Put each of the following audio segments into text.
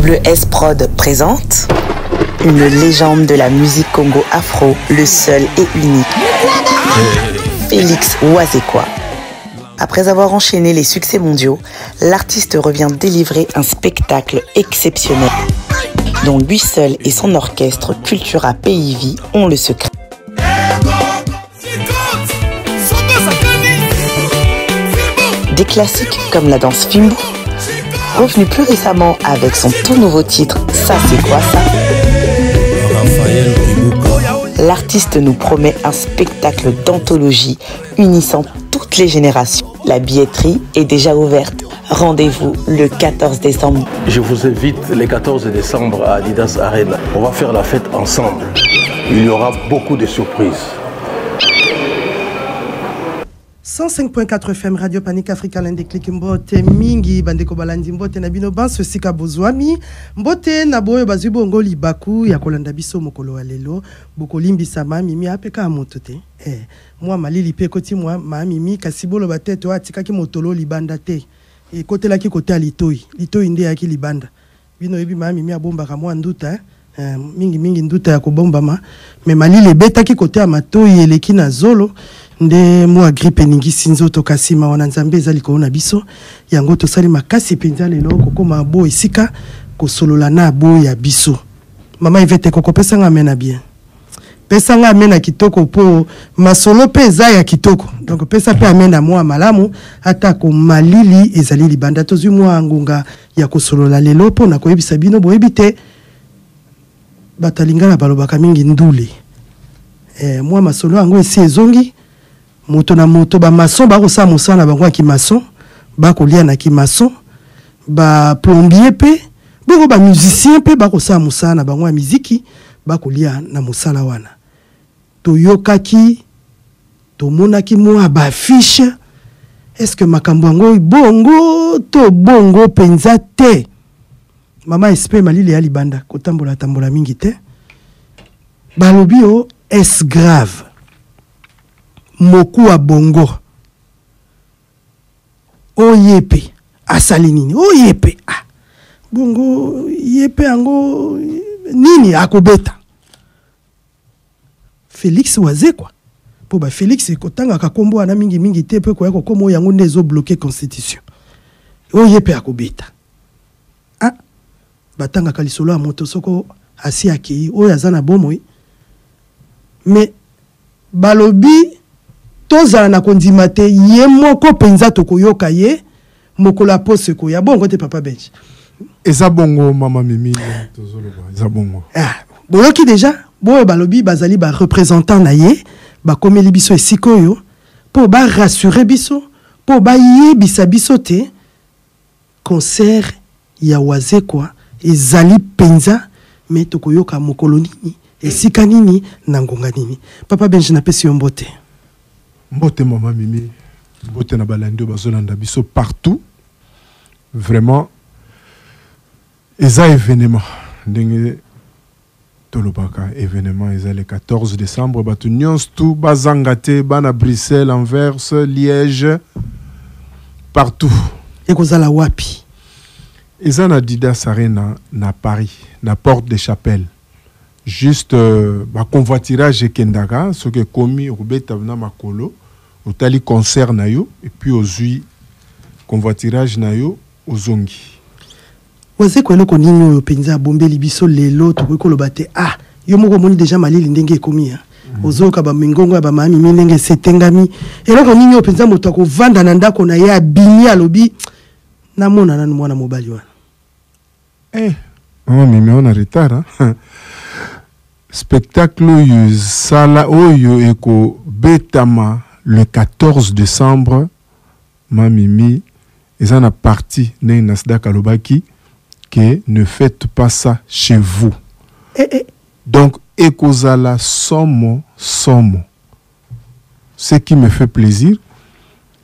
WS Prod présente une légende de la musique congo-afro, le seul et unique, Félix Wazekwa. Après avoir enchaîné les succès mondiaux, l'artiste revient délivrer un spectacle exceptionnel dont lui seul et son orchestre Cultura PIV ont le secret. Des classiques comme la danse Fimbo, revenu plus récemment avec son tout nouveau titre Ça c'est quoi ça? L'artiste nous promet un spectacle d'anthologie unissant toutes les générations. La billetterie est déjà ouverte. Rendez-vous le 14 décembre. Je vous invite le 14 décembre à Adidas Arena. On va faire la fête ensemble. Il y aura beaucoup de surprises. 105.4 FM Radio Panique Africa L'Indéclic Mbote Mingi Bandeko Balandi Mbote Nabino Banso Sika Bozwami Mbote Naboyo Bazubongo Libaku ya kolanda biso mokolo alelo Bokolimbi sama mimi apeka motote moi malili pe koti moi ma mimi kasibolo batete wa tikaki motolo libanda te e kote la ki kote alitoi nde yaki libanda bino ebi ma mimi abomba ka moi nduta mingi nduta ya kobombama me malili betaki kote ya matoi eleki na zolo nde moi grippe ningi sinzo to kasima wana nzambe ezali ko na biso yango to sali makasi penza lelo kokoma bo esika ko solola na bo ya biso mama ivete koko pesa nga mena bien pesa nga mena kitoko po masolo peza ya kitoko donc pesa pe amena moi malamu ata ko malili ezali libanda to zwi moi ngunga ya ko solola lelo po na ko yebisa bino bo ebite batalinga na balobaka mingi ndule moi masolo yango esi ezongi moto na moto ba maçon ba kosa mosala bango ki maçon ba kolia na ki maçon ba plombier pe boko ba musicien pe ba kosa mosala na bango ya muziki ba kolia na mosala wana to yokaki to monaki mo ba fiche est-ce que makambo yango bongo to bongo penza te mama espé malili ya libanda kotambola tambola mingi te balobi o est grave moku a bongo oyepe asalinini oyepe bongo yepe ango nini akobeta Félix Wazekwa po ba Félix kotanga kakombo ana mingi te pe ko yako komo yango nezo bloquer constitution oyepe akobeta batanga kalisolo a moto soko asi akei oya zana bomoi mais balobi tozala na kondima te ye moko penza tokoyoka ye mokola pose ko ya bongo te papa bench eza bongo mama mimi tozoloba eza bongo boyoki déjà boyo balobi bazali ba représentant na ye ba komeli biso esikoyo po ba rassurer biso po ba yebisa biso te concert ya Wazekwa ezali penza mais tokoyoka mokolo nini esika nini na ngonga nini papa bench na pesi yo mbote Mbote mama mimi, mbote na balando bazolanda biso partout. Vraiment, eza événement. Ndenge tolobaka événement eza le 14 décembre. Batu nyons tout bazangate, bana Bruxelles, Anvers, Liège, partout. Et kozala wapi? Eza na Adidas Arena na Paris, na Porte des Chapelles. Juste convoiturage kendaka, ce que commis robeta na makolo. Au tali concert na yo et puis aux ui convoiturage na yo aux ongi. Wazekwa eloko nini oyo penza bombeli biso lelo to koloba te yo moko moni déjà malili ndenge ekomi ozoka ba mingongo ba mami ndenge setengami eloko nini oyo penza moto akovanda na ndako na ye abimi alobi na mona nanu mwana mobali wana mimi on a retard spectacle oyo sala oyo eko betama le 14 décembre, ma mimi, ils en a parti ne nasda kalobaki que ne faites pas ça chez vous. Donc ekozala somo. Ce qui me fait plaisir,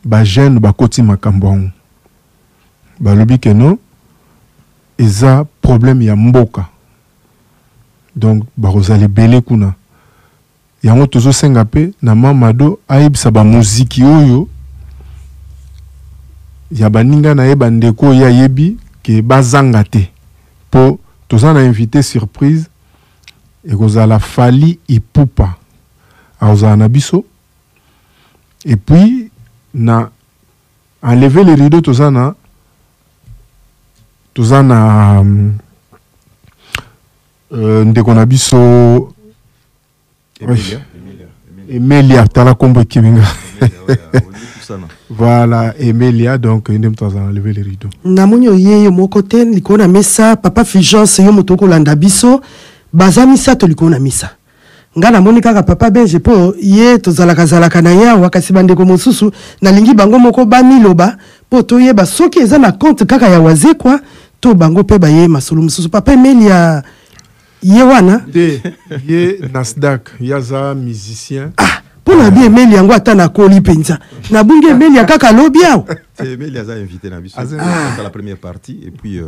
ba jeune ba koti makambon. Ba lobi que non, eza problème ya mboka. Donc ba rozali belé kuna. Yango tozo senga pe na mamado aibisa ba muziki oyo ya baninga na yeba ndeko ya yebi ke bazanga te pour tous en invité surprise et vous la Fali Ipupa à Ozanabiso et puis na enlever les rideaux tous en Ndekonabiso Emilia Tala Kombo Kiminga. Voilà, Emilia, donc il a enlevé les rideaux. Namunyo ye mon côté, likona mesa, papa Fijance yo motoko landa biso, bazami sa to likona misa. Nga namoni kaka papa Benje po ye tozalaka zalaka na ya wakasi bandeko mosusu na lingi bango moko bami loba po to ye ba soki eza na compte kaka ya waze kwa to bango pe ba ye masolo mosusu papa Emilia ye wana de ye Nasdaq yaza musicien. Pour la bien Emeli yango ata na koli penza. Na bunge Emeli kaka lobi awo. Emeli a invité na biso. C'est la première partie et puis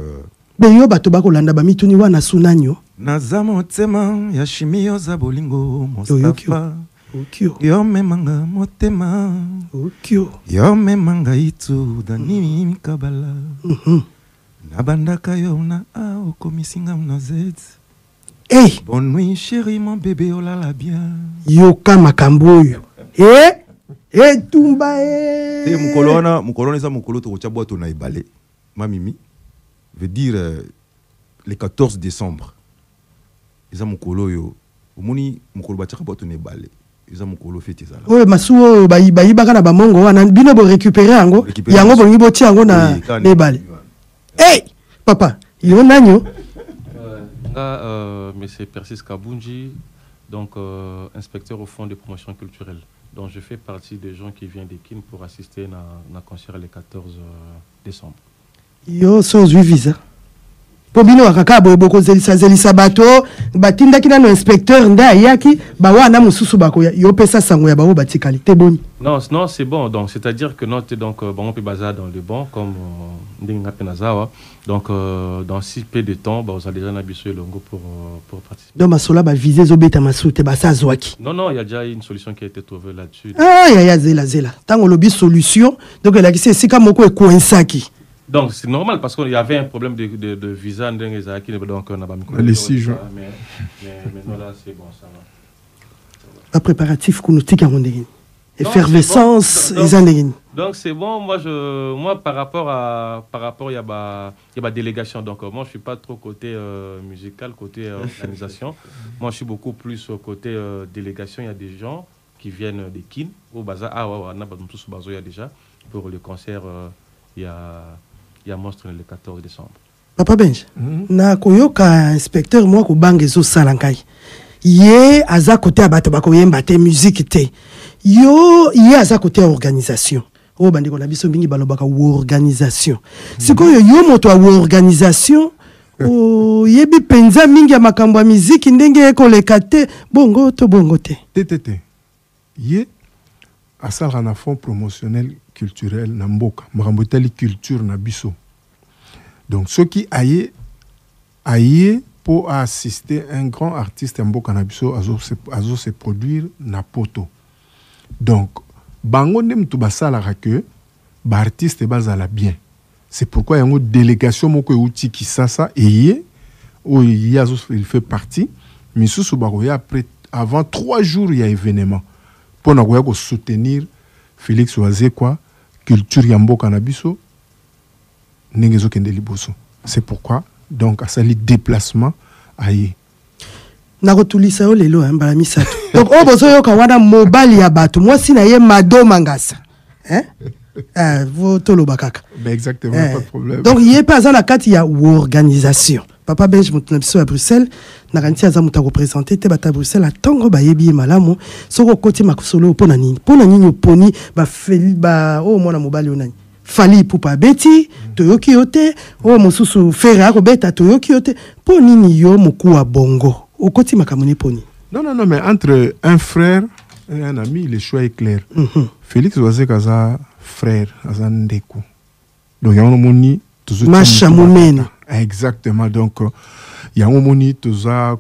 Beyo bato bakolanda ba mituni wana sunanyo. Nazamo tema ya shimio za bolingo Mustafa. Okyo. Yo memanga motema. Okyo. Yo memanga itu dani mikabala. Nabandaka yo na ao komisinga mnazet. Hey! Bonne nuit chérie mon bébé oh là là bien. Yoka makambo yo. Tumba Mukolona za mukolo to chabwa to na ibale. Mamimi veut dire le 14 décembre. Eza mukolo yo. Omoni mukolo ba chaka to na ibale. Eza mukolo fete zala. Oye masuo bayi baka na bamongo wana bino bo récupérer yango. Yango bo ngibo ti yango na ibale. Hey! Papa, yo nanyo. Mais c'est Persis Kabunji, donc inspecteur au fonds de promotion culturelle. Donc je fais partie des gens qui viennent de Kin pour assister à un concert le 14 décembre. Yo so visa. Pobino wakaka boye boko zelisa bato batinda kina no inspecteur nda yaki ba wana mususu bako yo pesa sango ya bawo batikali te boni. Non, c'est bon. Donc c'est-à-dire que non, donc bon on peut baser dans le bon comme ndinga penazawa. Donc dans si peu de temps, bah, vous allez déjà n'habituer le longo pour participer. Donc masola ba viser zobeta masute ba sa zwaki. Non, il y a déjà une solution qui a été trouvée là-dessus. Ah ya zela. Tango lobi solution, donc elle a dit c'est comme moko e coinsaki. Donc c'est normal parce qu'il y avait un problème de visa donc on a pas mis les 6 jours. Mais maintenant là c'est bon ça va. Un préparatif kunoutika rondegin. Effervescence ezandegin. Donc c'est bon moi par rapport il y a ma délégation donc moi je suis pas trop côté musical côté organisation. Moi je suis beaucoup plus côté délégation, il y a des gens qui viennent de Kin au bazar on a tous bazo il y a déjà pour le concert il y a Monstre le 14 décembre. Papa Benj, na koyoka inspecteur moi ko bangezo salankai. Ye aza côté abato bako yemba te musique te. Yo ye aza côté organisation. O bandiko na biso mingi balobaka organisation. Sikoyo yo moto wa organisation o yebi penza mingi ya makambo ya musique ndenge ekoleka te bongo te. Tétété. Ye asala na fond promotionnel culturel na mboka makambo tali culture na biso. Donc ceux qui aillent pour assister un grand artiste mboka na biso azo se produire na poto. Donc bango ndem to basala que ba artiste bazala bien. C'est pourquoi il y a une délégation moko outi qui ça et il fait partie mais sous après avant 3 jours il y a événement pour na ko soutenir Félix Wazekwa culture ya mboka na biso ningezo kende liboso. C'est pourquoi donc à sali déplacement aye na rotulisa yo lelo mbala misato. Donc o bozo yo ka wana mobile ya bato moi si na ye mado mangasa votolo bakaka. Ben exactement, pas de problème. Donc il y a pas à la carte il y a organisation. Papa Benj monte à Bruxelles na kanti aza muta représenter te bata Bruxelles a tango ba yebi malamu soko koti makosolo pona nini poni ba feli ba o mona mobali onani fali pupa beti toyoki yote o mosusu fera ko beta toyoki yote poni yo mukuwa bongo o koti makamoni poni. Non mais entre un frère et un ami le choix est clair. Félix Wazekaza frère azandeko. Donc ya moni Machamoumeni. Exactement. Donc, il y a un moment où tu as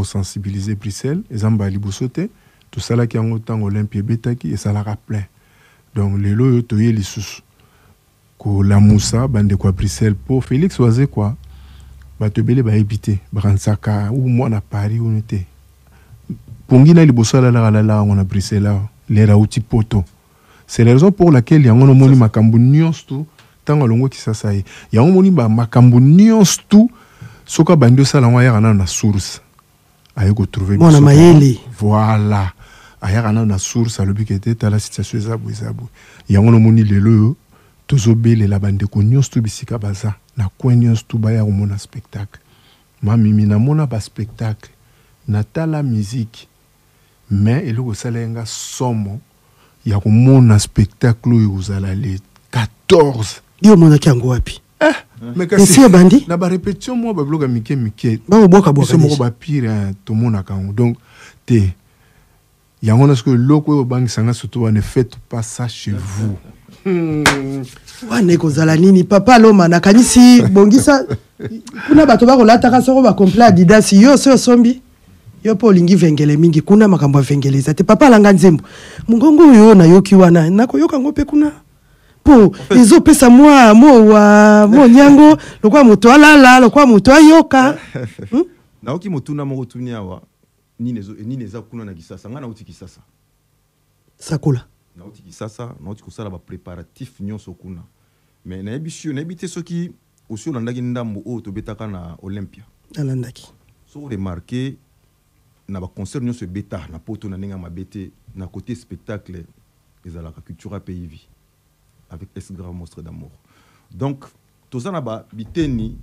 sensibiliser Bruxelles, et Zamba Libosote, tout ça là qui a autant Olympie Betaki, et ça la rappelé. Donc, les lois, tu as les sous. Que la Moussa, bande quoi Bruxelles, pour Félix Oazé quoi, bato ebele bayebi bakansaka ou moi na Paris ou te pongi na liboso la on a Bruxelles lera uti poto. C'est la raison pour laquelle yango no moni makambo nyonso tu tanga longo kisasa ye yango moni ba makambo nyonso tu soka bando sala ngwa na source aye ko trouver bon na mayele voilà aya na source alobi que était la situation zabu yango no moni lelo tozobele la bande ko nyonso tu bisika baza na coin nyonso tu baya ko mona spectacle mimi na mona ba spectacle na tala musique mais eloko salenga somo ya ko mona spectacle uzala le 14 yo mona kiango wapi mais kasi bandi na ba répétition moi ba bloga mike ba boka so ba pire to mona kango donc te yango na ce que loko bangi sanga surtout ne faites pas ça chez vous wane kozala nini papa loma na kanisi bongisa kuna bato ba kolata ka soko ba complet Adidas yo so sombi yo po lingi vengele mingi kuna makambo vengeleza te papa langa nzembo mungongo yo na yoki wana nako yoka ngope kuna po ezo pesa moi mo nyango lokwa moto alala lokwa moto ayoka na oki motuna mo tunia wa nini eza kuna na kisasa ngana uti kisasa sakola na uti kisasa na uti kosala ba préparatif nyonso kuna mais na ebisio na ebité soki osio landaki ndambo o to betaka na Olympia alandaki so remarquer na ba concert nyonso beta na poto na ninga mabete na côté spectacle ezalaka culture pays vie avec S grand monstre d'amour donc tozana ba biteni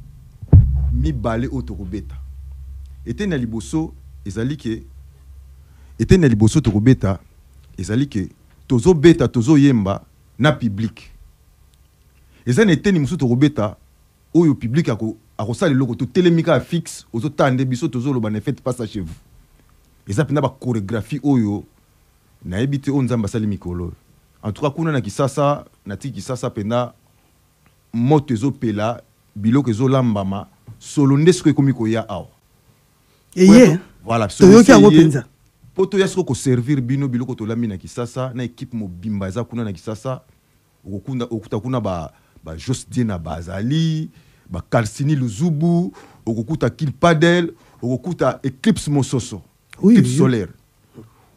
mi balé auto beta eteni liboso ezali ke eteni liboso to beta ezali ke tozo beta tozo yemba na public ezana eteni musu to beta oyo public akosala loko to telemika fixe ozo tande biso tozo loba ne faites pas ça chez vous eza pena ba chorégraphie oyo na ebité on nzamba sali mikolo en tout cas kuna na kisasa na tiki kisasa pena moto ezo pela biloko ezo lambama solo ndesko ekomi ko ya awa eye voilà solo ki ango penza poto ya soko servir bino biloko to lamina kisasa na équipe mobimba eza kuna na kisasa okuta kuna ba Jos Diena bazali ba Kalsini Luzubu okukuta Kil Padel okukuta Eclipse Mososo Eclipse solaire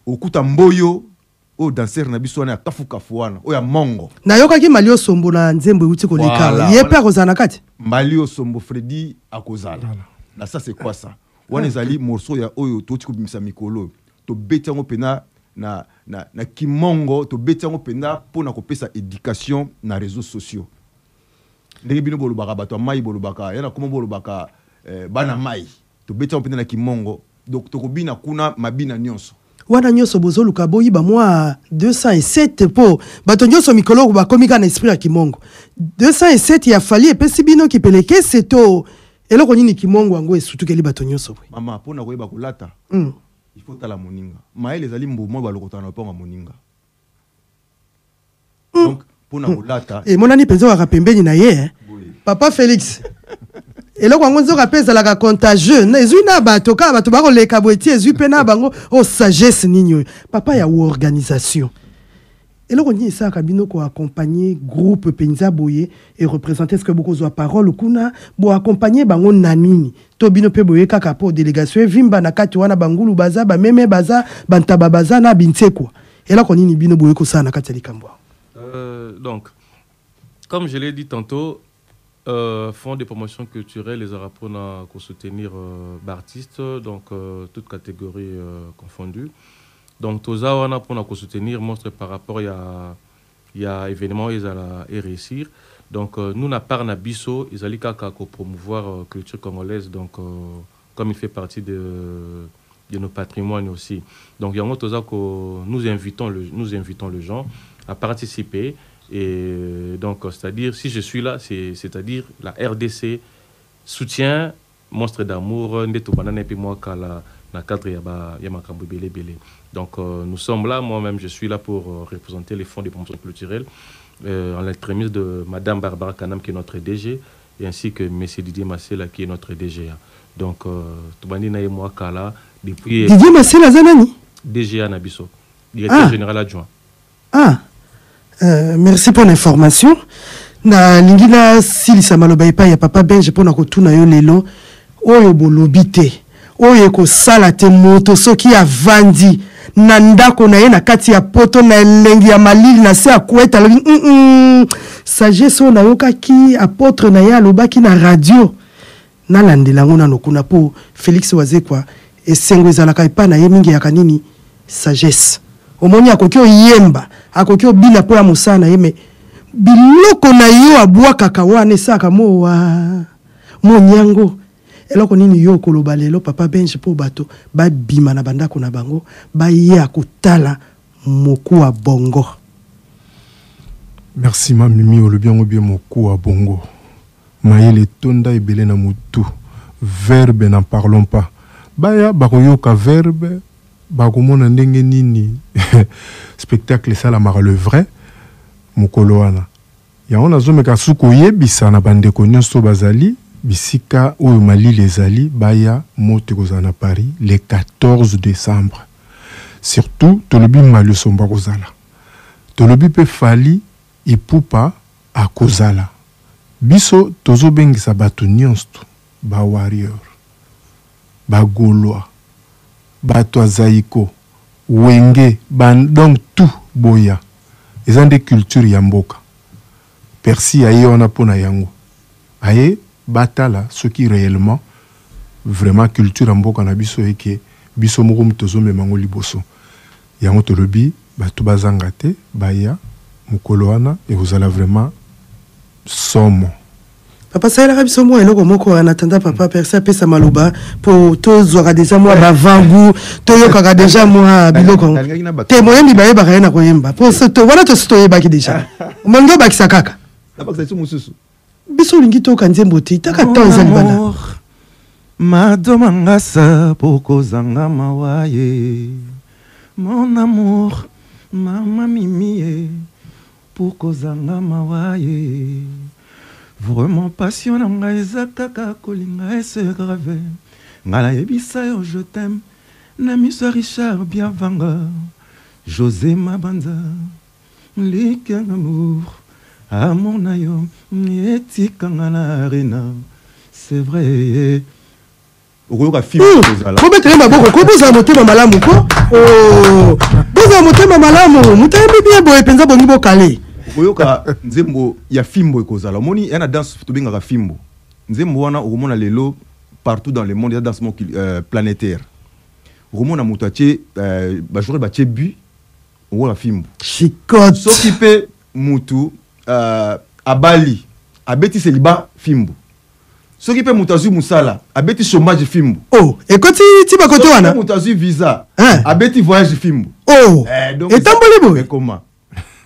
okuta Mboyo o danser na biso na kafu wana o ya mongo na yoka ki Malio Sombo na nzembo uti ko leka ye pa kozana kati Malio Sombo Freddy akozala na ça c'est quoi ça wana ezali morceau ya oyo to tiko bimisa mikolo to beti yango pena na kimongo to beti yango pena pona kopesa éducation na réseaux sociaux ndenge bino bolobaka bato mai bolobaka yana komo bolobaka bana mai to beti yango pena na kimongo donc to kobina kuna mabina nyonso wana nyonso bozoluka boyiba moi 207 po bato nyonso mikolo ba komika na esprit ya kimongo 207 ya fali epesi bino kipeleke seto eloko nini kimongo yango esutukeli bato nyonso mama pona koyeba kolata il faut tala moninga maele ezali mbumo balokota na ponga moninga donc pona kolata monani penza wa pembeni na ye papa Félix eloko yango nzoka pesa la contagieux na ezui na bato ka bato ba koleka boeti ezui pe na bango o sagesse nini papa ya organisation eloko nini ça kabino ko accompagner groupe penza boye et représenter ce que beaucoup zo parole kuna bo accompagner bango nanini to bino pe boye kaka po délégation vimba na kati wana bangulu baza ba meme baza bantaba baza na bintekwa eloko nini bino boye ko sana kati likambo donc comme je l'ai dit tantôt fonds de promotion culturelle les aura pour soutenir artistes donc toutes catégories confondues. Donc toza wana pour soutenir monstre par rapport il y a événement ils allaient réussir. Donc nous na part na biso ils allaient kaka promouvoir culture congolaise donc comme il fait partie de nos patrimoines aussi. Donc yango toza ko nous invitons les gens à participer. Et donc, c'est-à-dire, si je suis là, c'est-à-dire la RDC soutient Monstre d'amour, Neto Banane, et puis moi, quand la cadre, il y a ma cambo belé. Donc, nous sommes là, moi-même, je suis là pour représenter les fonds de promotion culturelle, en l'extrémisme de Madame Barbara Kanam, qui est notre DG, et ainsi que M. Didier Massela, qui est notre DGA. Donc, Toubanina et moi, Kala, depuis. Didier Massela, Zanani DGA Nabiso, directeur général adjoint. Merci pour l'information. na lingina silisa maloba epai ya papa Benje pona kotuna yo lelo oyo bolobi te oyo kosala te moto soki avandi na ndako na ye na kati ya poto na elengi ya malili na se akweta alobi sagesse oyo nayokaki apôtre na ye alobaki na radio nalandela yango nano kuna po Félix Wazekwa esengo ezalaka epai na ye mingi yaka nini sagesse omoni akoki oyemba akoki obina po ya mosala na ye me biloko na yo abwakaka wana esaka mowa monyango eloko nini yo koloba lelo papa Benje po bato babima na bandako na bango baye akotala moku wa bongo. Merci ma mimi olobi yango bien moku wa bongo mayele tonda ebele na mutu verbe n'en parlons pas baya bakoyoka verbe bakomona ndenge nini spectacle esalamaka le vrai mokolo wana yango nazomeka suki oyebisa na bandeko nyonso bazali bisika oyo malili ezali baya moto ekozala na Paris le 14 décembre surtout tolobi maluso mba kozala tolobi mpe fali epupa akozala biso tozobengisa bato nyonso ba warrior ba gaulois bato azaiko wenge donc tout boya eza nde culture ya mboka persi aye wana mpona yango aye batala soki réellement vraiment culture ya mboka na biso eke biso moko tozomema ngo liboso yango tolobi bato bazanga te baya mokolo wana ekozala vraiment somo papa saela biso mo eloko moko en attendant papa persa pesa maloba po tozwaka déjà moi bavangu toyokaka déjà moi biloko te moyembi bayeba kaye na koyemba po to wana to toyebaki déjà mongo bakisa kaka biso lingi toka nzembo te taka tanza libana madoma ngasa poko zanga mawaye mon amour mama mimi poko zanga mawaye vraiment passion nga ezakaka kolinga ese grave ngala yebisa yo je t'aime na miso Richard Biavanga José Mabanza liken amour amour na yo etika ngala arena c'est vrai okoyoka film kozala ko betele maboko ko boza motema malamu ko boza motema malamu mutembi bien boye penza bongi bokale okoyoka nzembo ya fimbo ekozala omoni yana danse tobengaka fimbo nzembo wana okomona lelo partout dans le monde ya dansement planétaire okomona moto atie bajoueur batie bu okola fimbo chikote soki mpe mutu abali abeti seliba fimbo soki mpe mutu azwi musala abeti chômage fimbo ekoti ti bakoto wana mutu azwi visa abeti voyage fimbo etamboli boye comment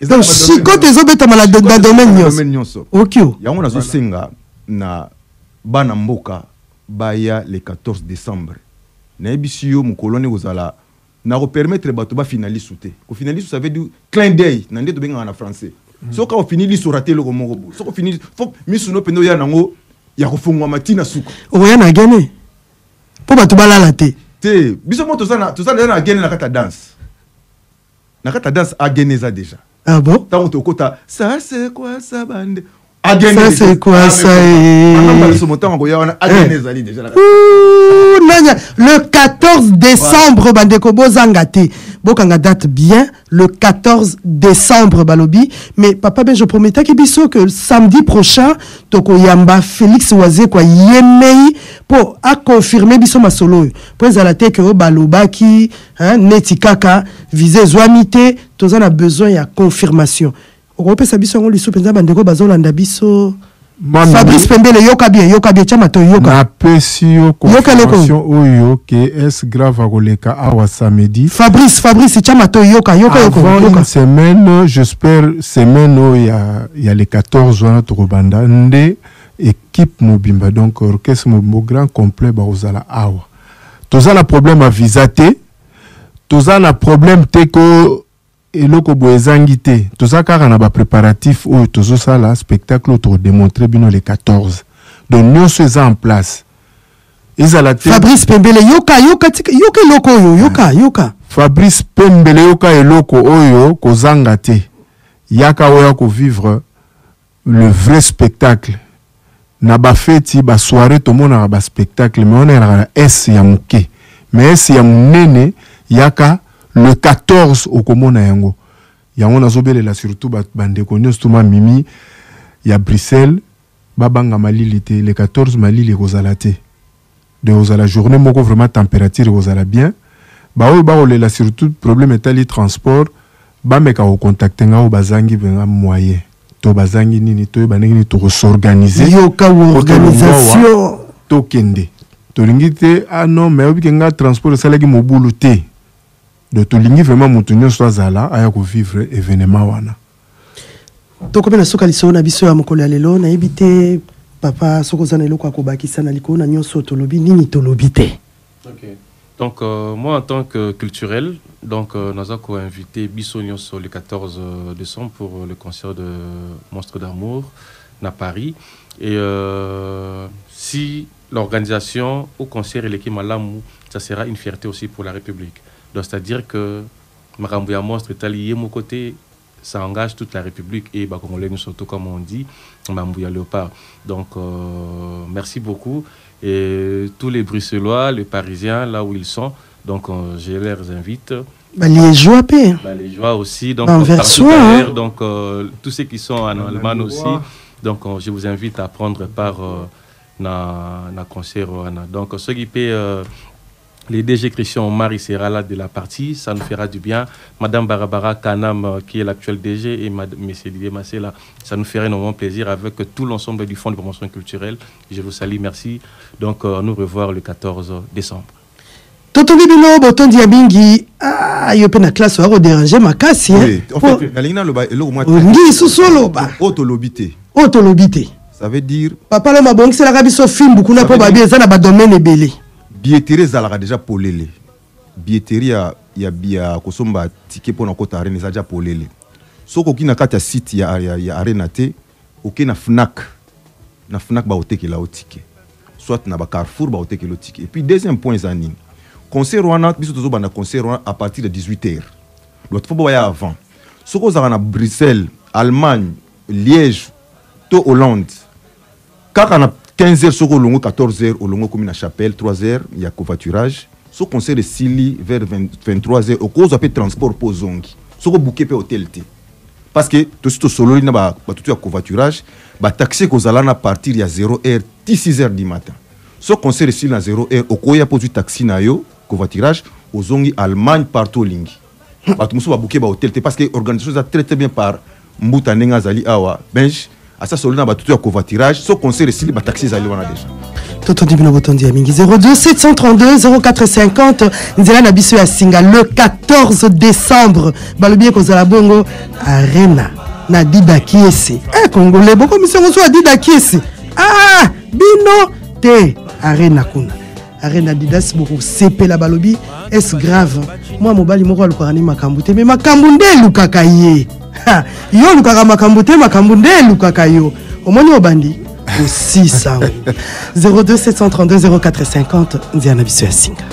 donc chikote ezobetama na domaine nyonso okio yango nazosenga na bana mboka baya le 14 décembre nayebisi yo mokolo wana ekozala na repermettre bato bafinalisu te kofinalisu ça veut dire clin d'œil na nde tobengaka na français soki ofinilisu rate eloko moko bo soki ofinili fo misu no pende oya nango ya kofungwama ntina suka oya na gene mpo bato balala te biso mo tozana na gene na kata danse agene eza déjà ah bon tant tokota ça c'est quoi ça bande ça c'est quoi ça le 14 décembre bandeko bozanga te bokanga date bien le 14 décembre balobi mais papa ben je promettais que biso que samedi prochain toko yamba Félix Wazekwa yemei pour a confirmer biso masolo pour ezala te que balobaki neti kaka viser zwamité tozana besoin ya confirmation Fabrice Pembele yoka bien chama to yoka na pesi yo confirmation oyo ke est grave akoleka awa samedi Fabrice chama to yoka une semaine j'espère semaine où il y a les 14 wana to banda nde équipe mobimba donc orchestre mo grand complet ba ozala awa tozala problème à visa te tozala problème te ko eloko boezangi te tozaka na ba préparatif ou tozosala spectacle to démontrer bino les 14 donc nyonso eza en place ezala te Fabrice Pembele yoka eloko oyo yoka Fabrice Pembele yoka eloko oyo kozanga te yaka oya ko vivre le vrai spectacle na ba feti ba soirée to mona ba spectacle mais on est S ya muke mais S ya munene yaka le 14 au komona yango yango nazobelela surtout bande konyo stuma mimi ya Bruxelles babanga malilité le 14 malili kozalate de ozala journée moko vraiment température ozala bien ba oyo ba olela surtout problème etali transport ba meka ko contacter nga o bazangi benga moyen to bazangi nini to banengi to s'organiser yo ka organisation to kende to lingite ah non mais obi nga transport salaki mobulu te de to lingi vraiment mutunyo so azala aya ko vivre événement wana to komena soka liso na biso ya mokolo ya lelo na ebite papa soko zana eloko akobakisa na likona nyonso to lobi nini to lobite. OK. Donc moi en tant que culturel, donc nous avons invité Bissonios le 14 décembre pour le concert de Monstres d'amour à Paris. Et si l'organisation au concert et l'équipe Malamou, ça sera une fierté aussi pour la République. Donc c'est-à-dire que Marambouya Monstre est allié mon côté, ça engage toute la République et Congolais nous surtout comme on dit, Marambouya Léopard. Donc merci beaucoup. Et tous les Bruxellois, les Parisiens, là où ils sont, donc je les invite. Les Joie paix. Les Joie aussi, donc donc tous ceux qui sont en Allemagne aussi, donc je vous invite à prendre part dans concert. Donc ceux qui paient les DG Christian Marie sera là de la partie, ça nous fera du bien. Madame Barbara Kanam, qui est l'actuelle DG, et M. Didier Massé, là, ça nous ferait énormément plaisir avec tout l'ensemble du Fonds de promotion culturelle. Je vous salue, merci. Donc, nous revoir le 14 décembre. Toto Bibino, Boton Diabingi, ah, il y a une classe qui va déranger ma casse. Oui, en fait, il y a autolobité. Autolobité. Ça veut dire. Papa, le mabong, c'est la rabisso film, beaucoup n'a pas babé, ça n'a pas domaine belé. Billetterie zalaka déjà polele. Billetterie ya kosomba ticket pour na kota arena za déjà polele. Soko kina kata site ya arena te, oké na Fnac. Na Fnac ba oteke la ticket. Soit na ba Carrefour ba oteke le ticket. Et puis deuxième point zanine. Concert wana biso tozo bana concert wana à partir de 18h. L'autre fois ba ya avant. Soko za na Bruxelles, Allemagne, Liège, to Hollande. Kaka na 15h, 14h, au long comme une chapelle, 3h, il y a covoiturage. Ce concert de Sili vers 23h, au cause de transport pour Zongi. Ce qu'on bouquet pour hôtel. Parce que tout ce solo, il y a tout covoiturage, taxi qu'on a à partir de 0h, 6h du matin. Ce concert de Sili à 0h, au cas où il y a pas du taxi na yo, covoiturage, au Zongi, Allemagne, partout lingi. Tout le monde bouquet pour hôtel. Parce que l'organisation est très bien par Mbouta Nenga Zali Awa, Benj. À ça, seulement, tout covoiturage, ce concert de Sili, taxi Zali Wana déjà. Toto Dibino Botondi Amingi 02 732 0450 Nzela Nabiso ya Singa le 14 décembre. Balobie Kozala Bongo Arena na Dida Kiesi. Congolais, beaucoup mission soit Dida Kiesi. Ah, Bino te Arena kuna. Arena Didas beaucoup CP la balobi est grave. Moi mobali moko lukarani makambute mais makambunde lukakaye. Yo lukaka makambute makambunde lukakayo. Omoni obandi aussi ça 02 732 0450 Ndiana Biso ya Singa.